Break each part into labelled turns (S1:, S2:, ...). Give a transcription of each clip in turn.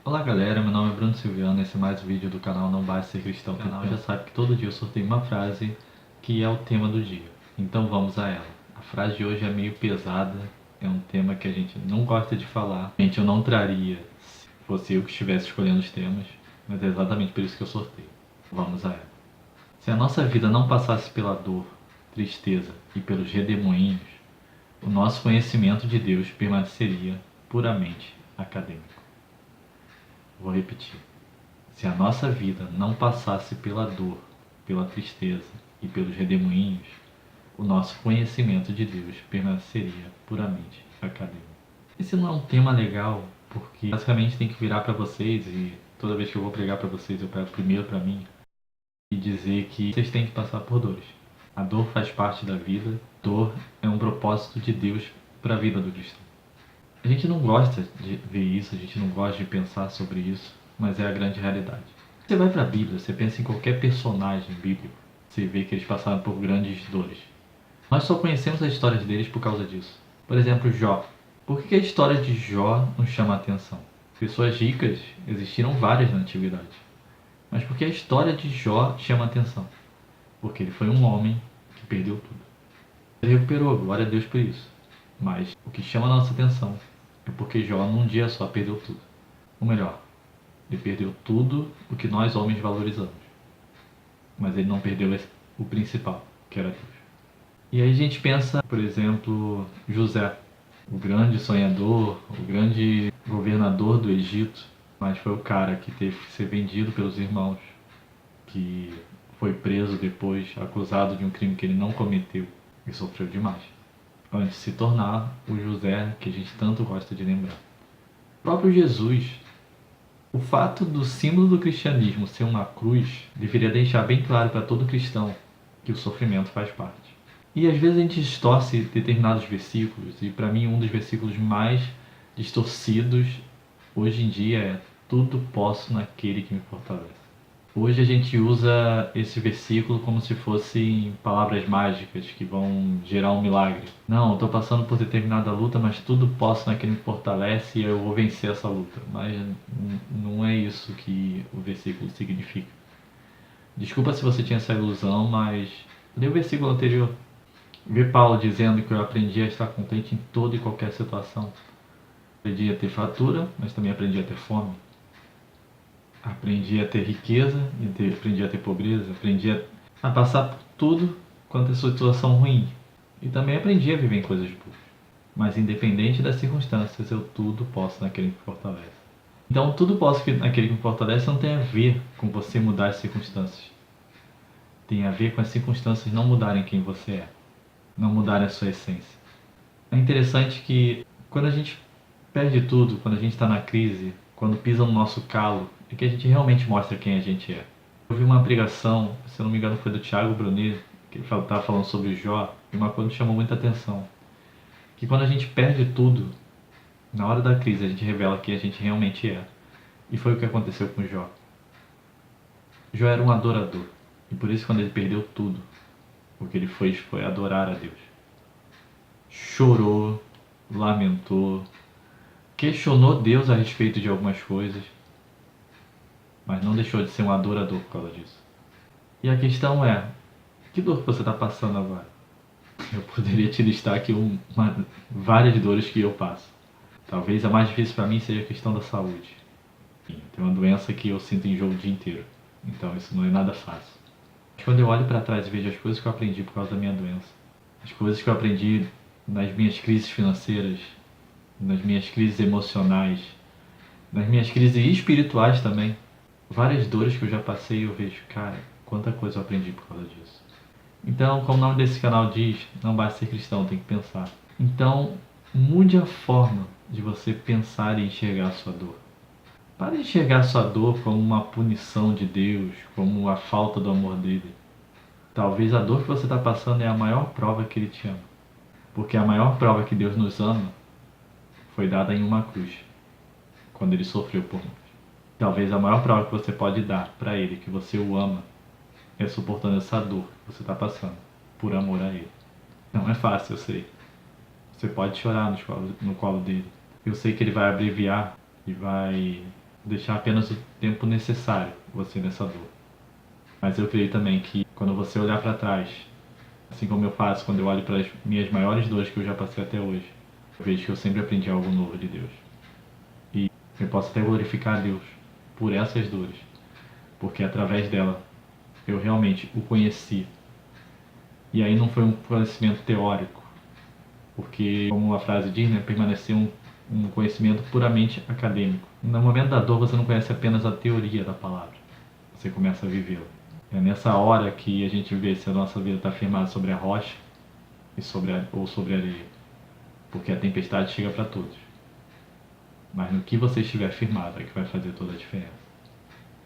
S1: Olá galera, meu nome é Bruno Silviano, esse é mais um vídeo do canal Não Basta Ser Cristão. O canal já sabe que todo dia eu sorteio uma frase que é o tema do dia. Então vamos a ela. A frase de hoje é meio pesada, é um tema que a gente não gosta de falar. Gente, eu não traria se fosse eu que estivesse escolhendo os temas, mas é exatamente por isso que eu sorteio. Vamos a ela. Se a nossa vida não passasse pela dor, tristeza e pelos redemoinhos, o nosso conhecimento de Deus permaneceria puramente acadêmico. Vou repetir. Se a nossa vida não passasse pela dor, pela tristeza e pelos redemoinhos, o nosso conhecimento de Deus permaneceria puramente acadêmico. Esse não é um tema legal, porque basicamente tem que virar para vocês e toda vez que eu vou pregar para vocês eu pego primeiro para mim e dizer que vocês têm que passar por dores. A dor faz parte da vida, dor é um propósito de Deus para a vida do cristão. A gente não gosta de ver isso, a gente não gosta de pensar sobre isso, mas é a grande realidade. Você vai para a Bíblia, você pensa em qualquer personagem bíblico, você vê que eles passaram por grandes dores. Nós só conhecemos as histórias deles por causa disso. Por exemplo, Jó. Por que a história de Jó nos chama a atenção? Pessoas ricas existiram várias na antiguidade. Mas por que a história de Jó chama a atenção? Porque ele foi um homem que perdeu tudo. Ele recuperou, glória a Deus por isso. Mas o que chama a nossa atenção é porque Jó num dia só perdeu tudo. Ou melhor, ele perdeu tudo o que nós homens valorizamos. Mas ele não perdeu o principal, que era Deus. E aí a gente pensa, por exemplo, José, o grande sonhador, o grande governador do Egito, mas foi o cara que teve que ser vendido pelos irmãos, que foi preso depois, acusado de um crime que ele não cometeu e sofreu demais, antes de se tornar o José que a gente tanto gosta de lembrar. O próprio Jesus, o fato do símbolo do cristianismo ser uma cruz deveria deixar bem claro para todo cristão que o sofrimento faz parte. E às vezes a gente distorce determinados versículos, e para mim um dos versículos mais distorcidos hoje em dia é: tudo posso naquele que me fortalece. Hoje a gente usa esse versículo como se fossem palavras mágicas que vão gerar um milagre. Não, estou passando por determinada luta, mas tudo posso naquele que me fortalece e eu vou vencer essa luta. Mas não é isso que o versículo significa. Desculpa se você tinha essa ilusão, mas lê o versículo anterior. Vê Paulo dizendo que eu aprendi a estar contente em toda e qualquer situação. Aprendi a ter fartura, mas também aprendi a ter fome. Aprendi a ter riqueza, aprendi a ter pobreza, aprendi a passar por tudo quanto é situação ruim. E também aprendi a viver em coisas boas. Mas independente das circunstâncias, eu tudo posso naquele que me fortalece. Então, tudo posso naquele que me fortalece não tem a ver com você mudar as circunstâncias. Tem a ver com as circunstâncias não mudarem quem você é, não mudarem a sua essência. É interessante que quando a gente perde tudo, quando a gente está na crise, quando pisa no nosso calo, é que a gente realmente mostra quem a gente é. Eu vi uma pregação, se eu não me engano foi do Thiago Brunet, que ele estava falando sobre Jó, e uma coisa que chamou muita atenção. Que quando a gente perde tudo, na hora da crise a gente revela quem a gente realmente é. E foi o que aconteceu com Jó. Jó era um adorador, e por isso quando ele perdeu tudo, o que ele fez foi adorar a Deus. Chorou, lamentou, questionou Deus a respeito de algumas coisas, mas não deixou de ser um adorador por causa disso. E a questão é, que dor você está passando agora? Eu poderia te listar aqui várias dores que eu passo. Talvez a mais difícil para mim seja a questão da saúde. Tem uma doença que eu sinto enjoo o dia inteiro, então isso não é nada fácil. Mas quando eu olho para trás e vejo as coisas que eu aprendi por causa da minha doença, as coisas que eu aprendi nas minhas crises financeiras, nas minhas crises emocionais, nas minhas crises espirituais também, várias dores que eu já passei, eu vejo, cara, quanta coisa eu aprendi por causa disso. Então, como o nome desse canal diz, não basta ser cristão, tem que pensar. Então, mude a forma de você pensar e enxergar a sua dor. Para de enxergar a sua dor como uma punição de Deus, como a falta do amor dele. Talvez a dor que você está passando é a maior prova que ele te ama. Porque a maior prova que Deus nos ama foi dada em uma cruz, quando ele sofreu por nós. Talvez a maior prova que você pode dar para ele que você o ama é suportando essa dor que você está passando, por amor a ele. Não é fácil, eu sei. Você pode chorar no colo dele. Eu sei que ele vai abreviar e vai deixar apenas o tempo necessário você nessa dor. Mas eu creio também que quando você olhar para trás, assim como eu faço quando eu olho para as minhas maiores dores que eu já passei até hoje, eu vejo que eu sempre aprendi algo novo de Deus. E eu posso até glorificar a Deus por essas dores, porque através dela eu realmente o conheci. E aí não foi um conhecimento teórico, porque, como a frase diz, né, permaneceu um conhecimento puramente acadêmico. No momento da dor você não conhece apenas a teoria da palavra, você começa a vivê-la. É nessa hora que a gente vê se a nossa vida está firmada sobre a rocha ou sobre a areia, porque a tempestade chega para todos. Mas no que você estiver firmado é que vai fazer toda a diferença.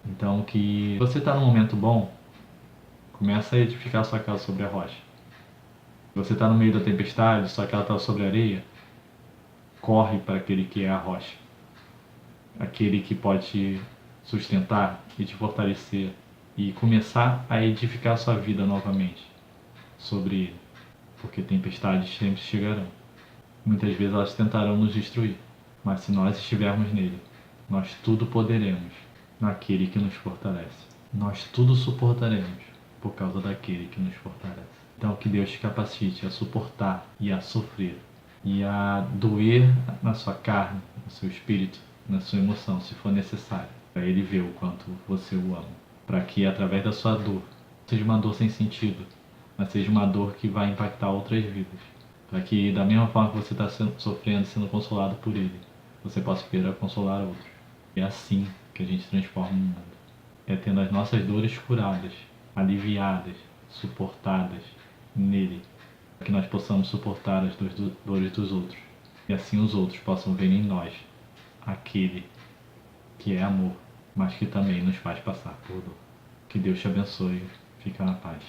S1: Então, que você está num momento bom, começa a edificar sua casa sobre a rocha. Se você está no meio da tempestade, sua casa está sobre a areia, corre para aquele que é a rocha, aquele que pode te sustentar e te fortalecer e começar a edificar sua vida novamente sobre ele, porque tempestades sempre chegarão. Muitas vezes elas tentarão nos destruir, mas se nós estivermos nele, nós tudo poderemos naquele que nos fortalece. Nós tudo suportaremos por causa daquele que nos fortalece. Então que Deus te capacite a suportar e a sofrer e a doer na sua carne, no seu espírito, na sua emoção, se for necessário, para Ele ver o quanto você o ama. Para que através da sua dor, seja uma dor sem sentido, mas seja uma dor que vai impactar outras vidas. Para que da mesma forma que você está sofrendo, sendo consolado por Ele, você possa querer consolar outros. É assim que a gente transforma o mundo. É tendo as nossas dores curadas, aliviadas, suportadas nele, para que nós possamos suportar as dores dos outros. E assim os outros possam ver em nós aquele que é amor, mas que também nos faz passar por dor. Que Deus te abençoe. Fica na paz.